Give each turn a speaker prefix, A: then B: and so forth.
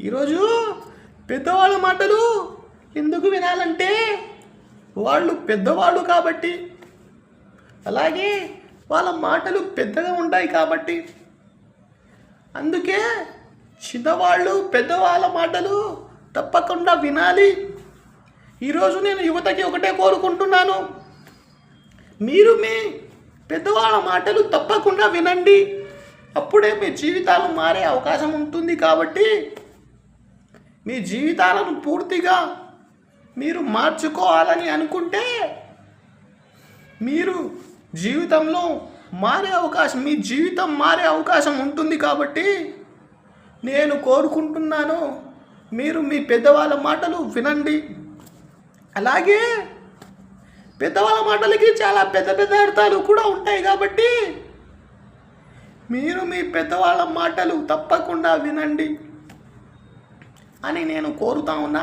A: ఈరోజు పెద్దవాళ్ళ మాటలు ఎందుకు వినాలంటే వాళ్ళు పెద్దవాళ్ళు కాబట్టి, అలాగే వాళ్ళ మాటలు పెద్దగా ఉంటాయి కాబట్టి. అందుకే చిన్నవాళ్ళు పెద్దవాళ్ళ మాటలు తప్పకుండా వినాలి. ఈరోజు నేను యువతకి ఒకటే కోరుకుంటున్నాను, మీరు మీ పెద్దవాళ్ళ మాటలు తప్పకుండా వినండి. అప్పుడే మీ జీవితాలు మారే అవకాశం ఉంటుంది. కాబట్టి మీ జీవితాలను పూర్తిగా మీరు మార్చుకోవాలని అనుకుంటే మీరు జీవితంలో మీ జీవితం మారే అవకాశం ఉంటుంది. కాబట్టి నేను కోరుకుంటున్నాను, మీరు మీ పెద్దవాళ్ళ మాటలు వినండి. అలాగే పెద్దవాళ్ళ మాటలకి చాలా పెద్ద పెద్ద అర్థాలు కూడా ఉంటాయి. కాబట్టి మీరు మీ పెద్దవాళ్ళ మాటలు తప్పకుండా వినండి అని నేను కోరుతా ఉన్నా.